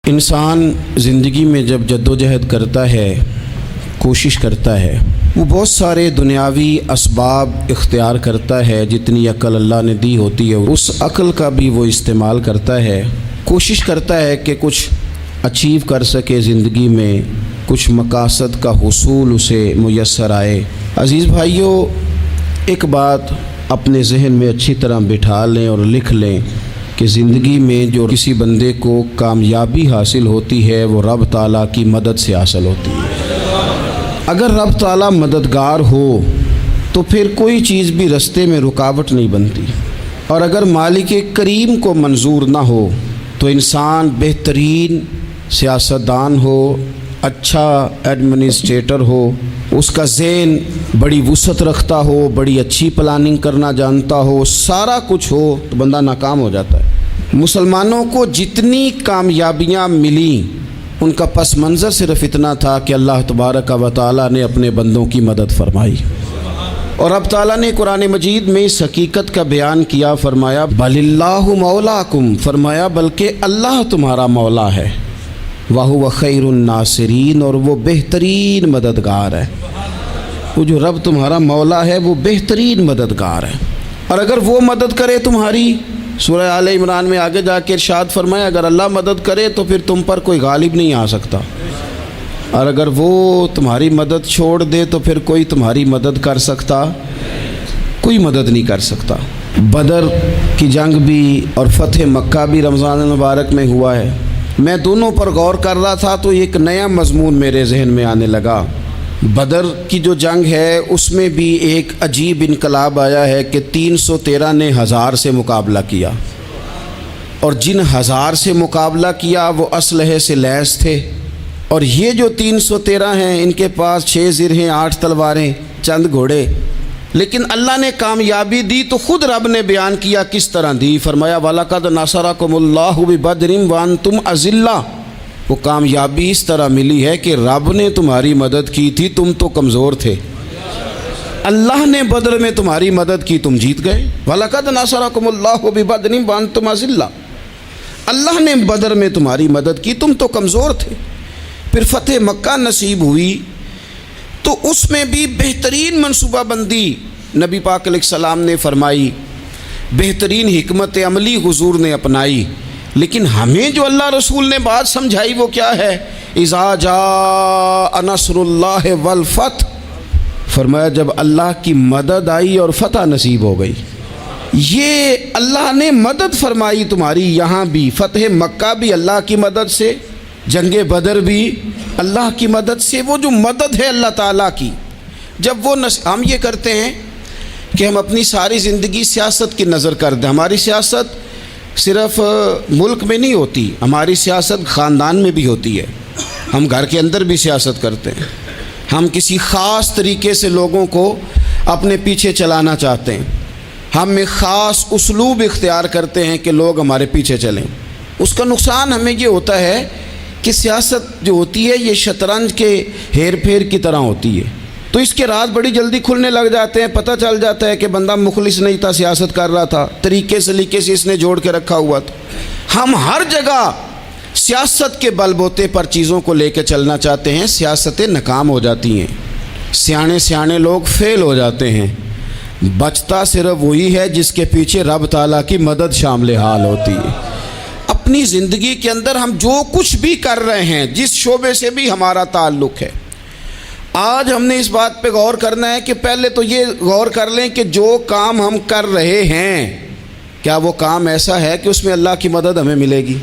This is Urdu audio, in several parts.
انسان زندگی میں جب جدوجہد کرتا ہے، کوشش کرتا ہے، وہ بہت سارے دنیاوی اسباب اختیار کرتا ہے، جتنی عقل اللہ نے دی ہوتی ہے اس عقل کا بھی وہ استعمال کرتا ہے، کوشش کرتا ہے کہ کچھ اچیو کر سکے زندگی میں، کچھ مقاصد کا حصول اسے میسر آئے۔ عزیز بھائیوں، ایک بات اپنے ذہن میں اچھی طرح بٹھا لیں اور لکھ لیں کہ زندگی میں جو کسی بندے کو کامیابی حاصل ہوتی ہے وہ رب تعالیٰ کی مدد سے حاصل ہوتی ہے۔ اگر رب تعالیٰ مددگار ہو تو پھر کوئی چیز بھی رستے میں رکاوٹ نہیں بنتی، اور اگر مالک کریم کو منظور نہ ہو تو انسان بہترین سیاستدان ہو، اچھا ایڈمنسٹریٹر ہو، اس کا ذہن بڑی وسعت رکھتا ہو، بڑی اچھی پلاننگ کرنا جانتا ہو، سارا کچھ ہو، تو بندہ ناکام ہو جاتا ہے۔ مسلمانوں کو جتنی کامیابیاں ملیں ان کا پس منظر صرف اتنا تھا کہ اللہ تبارک و تعالیٰ نے اپنے بندوں کی مدد فرمائی، اور اب تعالیٰ نے قرآن مجید میں اس حقیقت کا بیان کیا، فرمایا بل اللہ مولاکم، فرمایا بلکہ اللہ تمہارا مولا ہے، وَهُوَ خَيْرُ النَّاصِرِينَ، اور وہ بہترین مددگار ہے۔ وہ جو رب تمہارا مولا ہے وہ بہترین مددگار ہے، اور اگر وہ مدد کرے تمہاری، سورہ آل عمران میں آگے جا کے ارشاد فرمایا اگر اللہ مدد کرے تو پھر تم پر کوئی غالب نہیں آ سکتا، اور اگر وہ تمہاری مدد چھوڑ دے تو پھر کوئی تمہاری مدد کر سکتا، کوئی مدد نہیں کر سکتا۔ بدر کی جنگ بھی اور فتح مکہ بھی رمضان المبارک میں ہوا ہے۔ میں دونوں پر غور کر رہا تھا تو ایک نیا مضمون میرے ذہن میں آنے لگا۔ بدر کی جو جنگ ہے اس میں بھی ایک عجیب انقلاب آیا ہے کہ 313 نے 1000 سے مقابلہ کیا، اور جن 1000 سے مقابلہ کیا وہ اسلحے سے لیس تھے، اور یہ جو 313 ہیں ان کے پاس 6 زرہیں، 8 تلواریں، چند گھوڑے، لیکن اللہ نے کامیابی دی تو خود رب نے بیان کیا کس طرح دی، فرمایا وَلَقَدْ نَصَرَكُمُ اللَّهُ بِبَدْرٍ وَأَنْتُمْ أَذِلَّةٌ، وہ کامیابی اس طرح ملی ہے کہ رب نے تمہاری مدد کی تھی، تم تو کمزور تھے، اللہ نے بدر میں تمہاری مدد کی، تم جیت گئے۔ وَلَقَدْ نَصَرَكُمُ اللَّهُ بِبَدْرٍ وَأَنْتُمْ أَذِلَّةٌ، اللہ نے بدر میں تمہاری مدد کی، تم تو کمزور تھے۔ پھر فتح مکہ نصیب ہوئی تو اس میں بھی بہترین منصوبہ بندی نبی پاک علیہ السلام نے فرمائی، بہترین حکمت عملی حضور نے اپنائی، لیکن ہمیں جو اللہ رسول نے بات سمجھائی وہ کیا ہے؟ اذا جاء نصر اللہ والفتح، فرمایا جب اللہ کی مدد آئی اور فتح نصیب ہو گئی۔ یہ اللہ نے مدد فرمائی تمہاری، یہاں بھی فتح مکہ بھی اللہ کی مدد سے، جنگ بدر بھی اللہ کی مدد سے۔ وہ جو مدد ہے اللہ تعالیٰ کی، جب وہ ہم یہ کرتے ہیں کہ ہم اپنی ساری زندگی سیاست کی نظر کر دیں، ہماری سیاست صرف ملک میں نہیں ہوتی، ہماری سیاست خاندان میں بھی ہوتی ہے، ہم گھر کے اندر بھی سیاست کرتے ہیں، ہم کسی خاص طریقے سے لوگوں کو اپنے پیچھے چلانا چاہتے ہیں، ہم ایک خاص اسلوب اختیار کرتے ہیں کہ لوگ ہمارے پیچھے چلیں۔ اس کا نقصان ہمیں یہ ہوتا ہے کہ سیاست جو ہوتی ہے یہ شطرنج کے ہیر پھیر کی طرح ہوتی ہے، تو اس کے راز بڑی جلدی کھلنے لگ جاتے ہیں، پتہ چل جاتا ہے کہ بندہ مخلص نہیں تھا، سیاست کر رہا تھا، طریقے سلیقے سے اس نے جوڑ کے رکھا ہوا تھا۔ ہم ہر جگہ سیاست کے بل بوتے پر چیزوں کو لے کے چلنا چاہتے ہیں، سیاستیں ناکام ہو جاتی ہیں، سیانے لوگ فیل ہو جاتے ہیں، بچتا صرف وہی ہے جس کے پیچھے رب تعالیٰ کی مدد شامل حال ہوتی ہے۔ اپنی زندگی کے اندر ہم جو کچھ بھی کر رہے ہیں، جس شعبے سے بھی ہمارا تعلق ہے، آج ہم نے اس بات پہ غور کرنا ہے کہ پہلے تو یہ غور کر لیں کہ جو کام ہم کر رہے ہیں کیا وہ کام ایسا ہے کہ اس میں اللہ کی مدد ہمیں ملے گی؟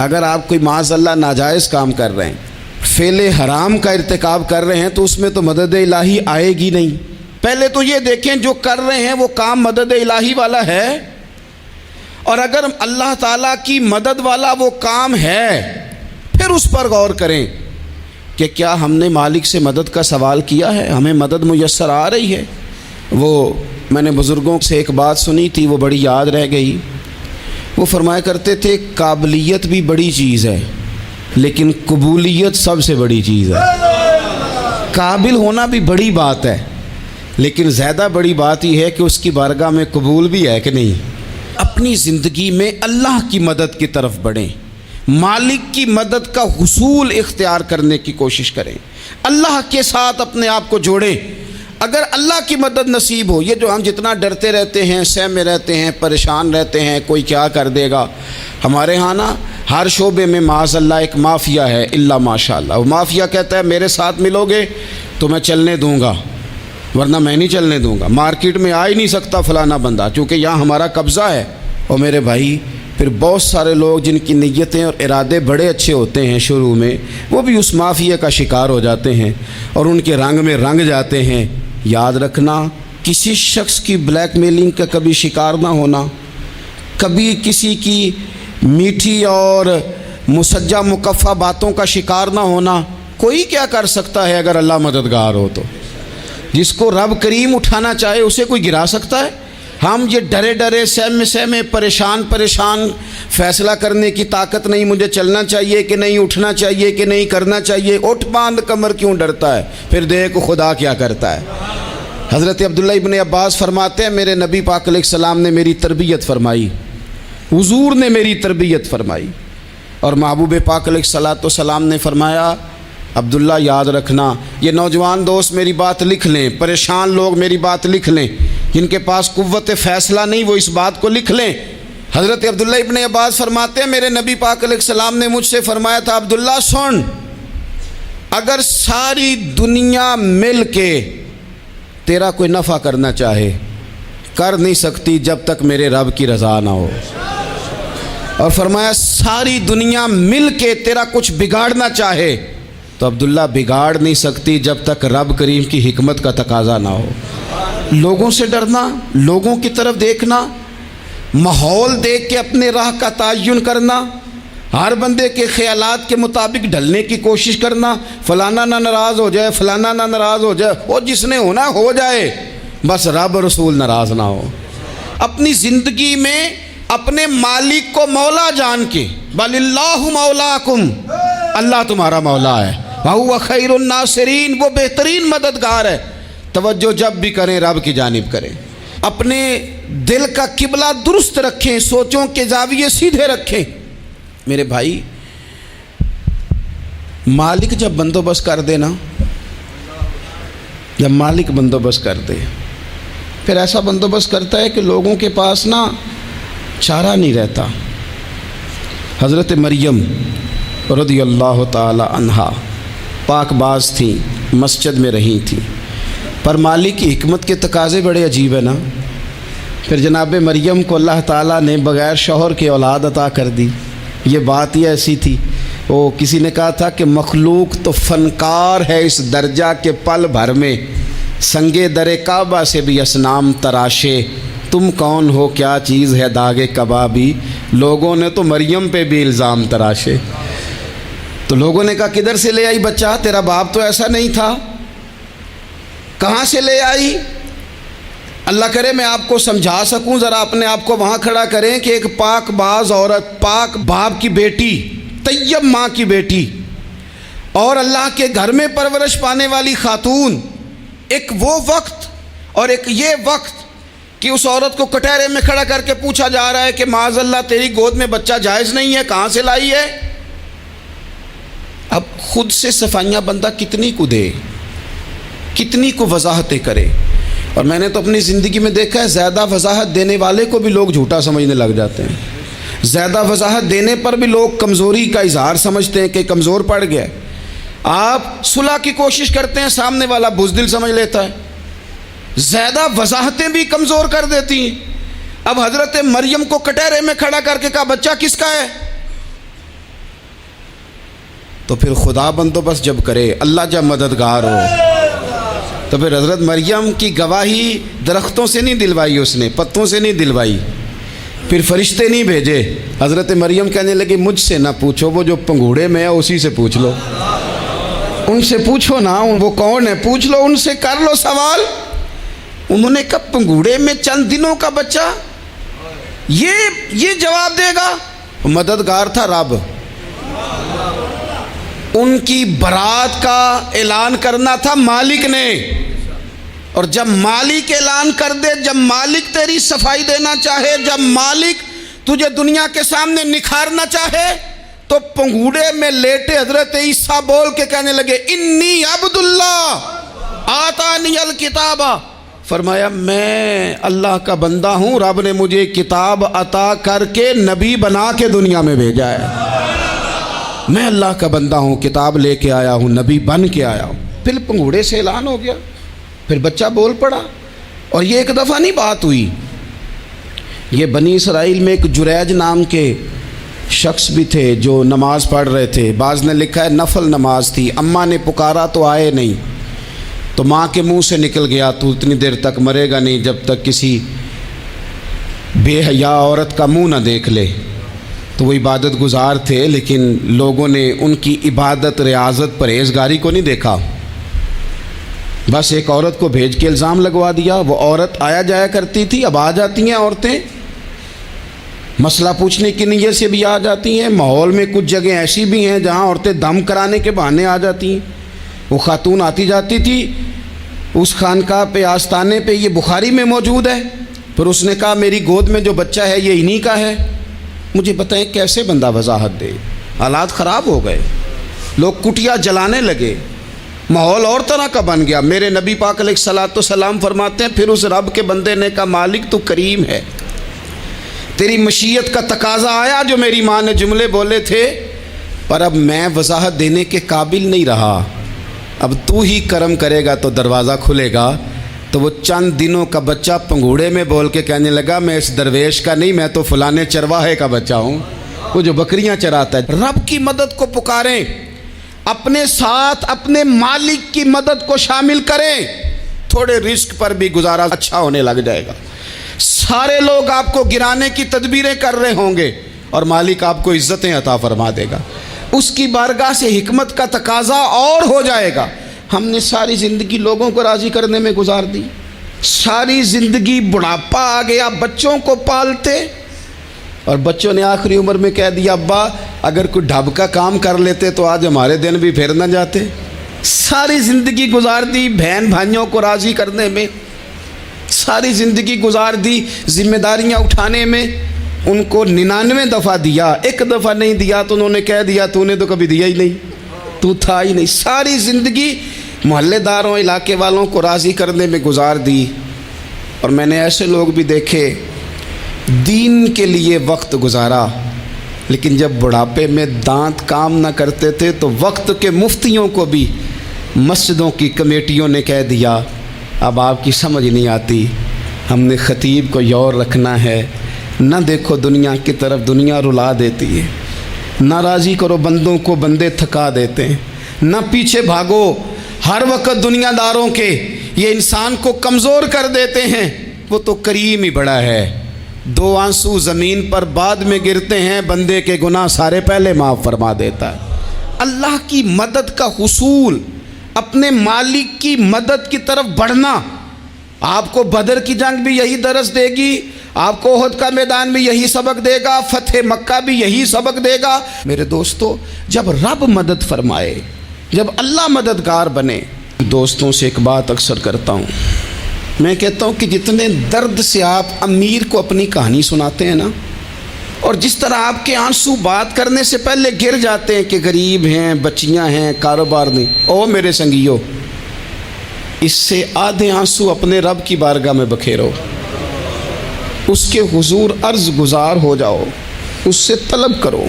اگر آپ کوئی معاذ اللہ ناجائز کام کر رہے ہیں، فعل حرام کا ارتکاب کر رہے ہیں، تو اس میں تو مدد الہی آئے گی نہیں۔ پہلے تو یہ دیکھیں جو کر رہے ہیں وہ کام مدد الہی والا ہے، اور اگر اللہ تعالیٰ کی مدد والا وہ کام ہے پھر اس پر غور کریں کہ کیا ہم نے مالک سے مدد کا سوال کیا ہے، ہمیں مدد میسر آ رہی ہے۔ وہ میں نے بزرگوں سے ایک بات سنی تھی، وہ بڑی یاد رہ گئی۔ وہ فرمایا کرتے تھے قابلیت بھی بڑی چیز ہے لیکن قبولیت سب سے بڑی چیز ہے۔ قابل ہونا بھی بڑی بات ہے لیکن زیادہ بڑی بات یہ ہے کہ اس کی بارگاہ میں قبول بھی ہے کہ نہیں۔ اپنی زندگی میں اللہ کی مدد کی طرف بڑھیں، مالک کی مدد کا حصول اختیار کرنے کی کوشش کریں، اللہ کے ساتھ اپنے آپ کو جوڑیں۔ اگر اللہ کی مدد نصیب ہو، یہ جو ہم جتنا ڈرتے رہتے ہیں، سہمے رہتے ہیں، پریشان رہتے ہیں کوئی کیا کر دے گا، ہمارے ہاں نا ہر شعبے میں معاذ اللہ ایک مافیا ہے، الا ماشاء اللہ۔ وہ مافیا کہتا ہے میرے ساتھ ملو گے تو میں چلنے دوں گا، ورنہ میں نہیں چلنے دوں گا، مارکیٹ میں آ ہی نہیں سکتا فلانا بندہ، چونکہ یہاں ہمارا قبضہ ہے۔ اور میرے بھائی پھر بہت سارے لوگ جن کی نیتیں اور ارادے بڑے اچھے ہوتے ہیں شروع میں، وہ بھی اس مافیا کا شکار ہو جاتے ہیں اور ان کے رنگ میں رنگ جاتے ہیں۔ یاد رکھنا، کسی شخص کی بلیک میلنگ کا کبھی شکار نہ ہونا، کبھی کسی کی میٹھی اور مسجع مکفہ باتوں کا شکار نہ ہونا۔ کوئی کیا کر سکتا ہے اگر اللہ مددگار ہو تو؟ جس کو رب کریم اٹھانا چاہے اسے کوئی گرا سکتا ہے؟ ہم یہ ڈرے ڈرے سہمے پریشان فیصلہ کرنے کی طاقت نہیں، مجھے چلنا چاہیے کہ نہیں، اٹھنا چاہیے کہ نہیں، کرنا چاہیے، اٹھ باندھ کمر کیوں ڈرتا ہے؟ پھر دیکھ خدا کیا کرتا ہے۔ حضرت عبداللہ ابن عباس فرماتے ہیں میرے نبی پاک علیہ السلام نے میری تربیت فرمائی، حضور نے میری تربیت فرمائی، اور محبوب پاک علیہ السلام نے فرمایا عبداللہ یاد رکھنا، یہ نوجوان دوست میری بات لکھ لیں، پریشان لوگ میری بات لکھ لیں، جن کے پاس قوت فیصلہ نہیں وہ اس بات کو لکھ لیں۔ حضرت عبداللہ ابن عباس فرماتے ہیں میرے نبی پاک علیہ السلام نے مجھ سے فرمایا تھا عبداللہ سن، اگر ساری دنیا مل کے تیرا کوئی نفع کرنا چاہے کر نہیں سکتی جب تک میرے رب کی رضا نہ ہو، اور فرمایا ساری دنیا مل کے تیرا کچھ بگاڑنا چاہے تو عبداللہ بگاڑ نہیں سکتی جب تک رب کریم کی حکمت کا تقاضا نہ ہو۔ لوگوں سے ڈرنا، لوگوں کی طرف دیکھنا، ماحول دیکھ کے اپنے راہ کا تعین کرنا، ہر بندے کے خیالات کے مطابق ڈھلنے کی کوشش کرنا، فلانا نہ ناراض ہو جائے، فلانا نہ ناراض ہو جائے، اور جس نے ہونا ہو جائے، بس رب رسول ناراض نہ ہو۔ اپنی زندگی میں اپنے مالک کو مولا جان کے، بل اللہ مولاکم، اللہ تمہارا مولا ہے، وَهُوَ خَيْرُ النَّاصِرِينَ، وہ بہترین مددگار ہے۔ توجہ جب بھی کریں رب کی جانب کریں، اپنے دل کا قبلہ درست رکھیں، سوچوں کے زاویے سیدھے رکھیں۔ میرے بھائی مالک جب بندوبست کر دے نا، جب مالک بندوبست کر دے پھر ایسا بندوبست کرتا ہے کہ لوگوں کے پاس نا چارہ نہیں رہتا۔ حضرت مریم رضی اللہ تعالی عنہا پاک باز تھیں، مسجد میں رہی تھیں، پر مالک کی حکمت کے تقاضے بڑے عجیب ہیں نا۔ پھر جناب مریم کو اللہ تعالیٰ نے بغیر شوہر کے اولاد عطا کر دی۔ یہ بات ہی ایسی تھی، وہ کسی نے کہا تھا کہ مخلوق تو فنکار ہے اس درجہ کے پل بھر میں سنگے در کعبہ سے بھی اصنام تراشے، تم کون ہو کیا چیز ہے داغ کبابی، لوگوں نے تو مریم پہ بھی الزام تراشے۔ تو لوگوں نے کہا کدھر سے لے آئی بچہ، تیرا باپ تو ایسا نہیں تھا، کہاں سے لے آئی؟ اللہ کرے میں آپ کو سمجھا سکوں، ذرا اپنے آپ کو وہاں کھڑا کریں کہ ایک پاک باز عورت، پاک باپ کی بیٹی، طیب ماں کی بیٹی، اور اللہ کے گھر میں پرورش پانے والی خاتون، ایک وہ وقت اور ایک یہ وقت کہ اس عورت کو کٹہرے میں کھڑا کر کے پوچھا جا رہا ہے کہ معاذ اللہ تیری گود میں بچہ جائز نہیں ہے، کہاں سے لائی ہے؟ اب خود سے صفائیاں بندہ کتنی کو دے، کتنی کو وضاحتیں کرے۔ اور میں نے تو اپنی زندگی میں دیکھا ہے زیادہ وضاحت دینے والے کو بھی لوگ جھوٹا سمجھنے لگ جاتے ہیں، زیادہ وضاحت دینے پر بھی لوگ کمزوری کا اظہار سمجھتے ہیں کہ کمزور پڑ گیا۔ آپ صلح کی کوشش کرتے ہیں، سامنے والا بزدل سمجھ لیتا ہے، زیادہ وضاحتیں بھی کمزور کر دیتی ہیں۔ اب حضرت مریم کو کٹہرے میں کھڑا کر کے کہا بچہ کس کا ہے؟ تو پھر خدا بندوبست جب کرے، اللہ جب مددگار ہو، تو پھر حضرت مریم کی گواہی درختوں سے نہیں دلوائی، اس نے پتوں سے نہیں دلوائی، پھر فرشتے نہیں بھیجے۔ حضرت مریم کہنے لگی مجھ سے نہ پوچھو، وہ جو پنگوڑے میں ہے اسی سے پوچھ لو، ان سے پوچھو نا، وہ کون ہے پوچھ لو، ان سے کر لو سوال۔ انہوں نے کہا پنگوڑے میں چند دنوں کا بچہ، یہ جواب دے گا؟ مددگار تھا رب، ان کی برات کا اعلان کرنا تھا مالک نے، اور جب مالک اعلان کر دے، جب مالک تیری صفائی دینا چاہے، جب مالک تجھے دنیا کے سامنے نکھارنا چاہے، تو پنگوڑے میں لیٹے حضرت عیسیٰ بول کے کہنے لگے انی عبداللہ آتانی الکتاب، فرمایا میں اللہ کا بندہ ہوں، رب نے مجھے کتاب عطا کر کے نبی بنا کے دنیا میں بھیجا ہے، میں اللہ کا بندہ ہوں، کتاب لے کے آیا ہوں، نبی بن کے آیا ہوں۔ پھر پنگوڑے سے اعلان ہو گیا، پھر بچہ بول پڑا، اور یہ ایک دفعہ نہیں بات ہوئی۔ یہ بنی اسرائیل میں ایک جریج نام کے شخص بھی تھے جو نماز پڑھ رہے تھے، بعض نے لکھا ہے نفل نماز تھی، اماں نے پکارا تو آئے نہیں، تو ماں کے منہ سے نکل گیا تو اتنی دیر تک مرے گا نہیں جب تک کسی بے حیا عورت کا منہ نہ دیکھ لے۔ تو وہ عبادت گزار تھے، لیکن لوگوں نے ان کی عبادت، ریاضت، پرہیزگاری کو نہیں دیکھا، بس ایک عورت کو بھیج کے الزام لگوا دیا۔ وہ عورت آیا جایا کرتی تھی، اب آ جاتی ہیں عورتیں، مسئلہ پوچھنے کی نیت سے بھی آ جاتی ہیں۔ ماحول میں کچھ جگہ ایسی بھی ہیں جہاں عورتیں دم کرانے کے بہانے آ جاتی ہیں۔ وہ خاتون آتی جاتی تھی اس خانقاہ پہ، آستانے پہ، یہ بخاری میں موجود ہے۔ پھر اس نے کہا میری گود میں جو بچہ ہے یہ انہی کا ہے۔ مجھے بتائیں کیسے بندہ وضاحت دے؟ حالات خراب ہو گئے، لوگ کٹیا جلانے لگے، ماحول اور طرح کا بن گیا۔ میرے نبی پاک علیہ الصلوۃ والسلام فرماتے ہیں پھر اس رب کے بندے نے کہا مالک تو کریم ہے، تیری مشیت کا تقاضا آیا جو میری ماں نے جملے بولے تھے، پر اب میں وضاحت دینے کے قابل نہیں رہا، اب تو ہی کرم کرے گا تو دروازہ کھلے گا۔ تو وہ چند دنوں کا بچہ پنگوڑے میں بول کے کہنے لگا میں اس درویش کا نہیں، میں تو فلانے چرواہے کا بچہ ہوں، وہ جو بکریاں چراتا ہے۔ رب کی مدد کو پکاریں، اپنے ساتھ اپنے مالک کی مدد کو شامل کریں، تھوڑے رزق پر بھی گزارا اچھا ہونے لگ جائے گا۔ سارے لوگ آپ کو گرانے کی تدبیریں کر رہے ہوں گے اور مالک آپ کو عزتیں عطا فرما دے گا، اس کی بارگاہ سے حکمت کا تقاضا اور ہو جائے گا۔ ہم نے ساری زندگی لوگوں کو راضی کرنے میں گزار دی، ساری زندگی بڑھاپا آ گیا بچوں کو پالتے، اور بچوں نے آخری عمر میں کہہ دیا ابا اگر کوئی ڈھب کا کام کر لیتے تو آج ہمارے دن بھی پھر نہ جاتے۔ ساری زندگی گزار دی بہن بھائیوں کو راضی کرنے میں، ساری زندگی گزار دی ذمہ داریاں اٹھانے میں، ان کو 99 دفعہ دیا، ایک دفعہ نہیں دیا تو انہوں نے کہہ دیا تو نے تو کبھی دیا ہی نہیں، تو تھا ہی نہیں۔ ساری زندگی محلے داروں، علاقے والوں کو راضی کرنے میں گزار دی۔ اور میں نے ایسے لوگ بھی دیکھے دین کے لیے وقت گزارا، لیکن جب بڑھاپے میں دانت کام نہ کرتے تھے تو وقت کے مفتیوں کو بھی مسجدوں کی کمیٹیوں نے کہہ دیا اب آپ کی سمجھ نہیں آتی، ہم نے خطیب کو یور رکھنا ہے، نہ دیکھو دنیا کی طرف، دنیا رلا دیتی ہے، نہ راضی کرو بندوں کو، بندے تھکا دیتے ہیں، نہ پیچھے بھاگو ہر وقت دنیا داروں کے، یہ انسان کو کمزور کر دیتے ہیں۔ وہ تو کریم ہی بڑا ہے، 2 آنسو زمین پر بعد میں گرتے ہیں، بندے کے گناہ سارے پہلے معاف فرما دیتا ہے۔ اللہ کی مدد کا حصول، اپنے مالک کی مدد کی طرف بڑھنا، آپ کو بدر کی جنگ بھی یہی درس دے گی، آپ کو احد کا میدان بھی یہی سبق دے گا، فتح مکہ بھی یہی سبق دے گا۔ میرے دوستو جب رب مدد فرمائے، جب اللہ مددگار بنے، دوستوں سے ایک بات اکثر کرتا ہوں، میں کہتا ہوں کہ جتنے درد سے آپ امیر کو اپنی کہانی سناتے ہیں نا، اور جس طرح آپ کے آنسو بات کرنے سے پہلے گر جاتے ہیں کہ غریب ہیں، بچیاں ہیں، کاروبار نہیں، او میرے سنگیو، اس سے آدھے آنسو اپنے رب کی بارگاہ میں بکھیرو، اس کے حضور عرض گزار ہو جاؤ، اس سے طلب کرو۔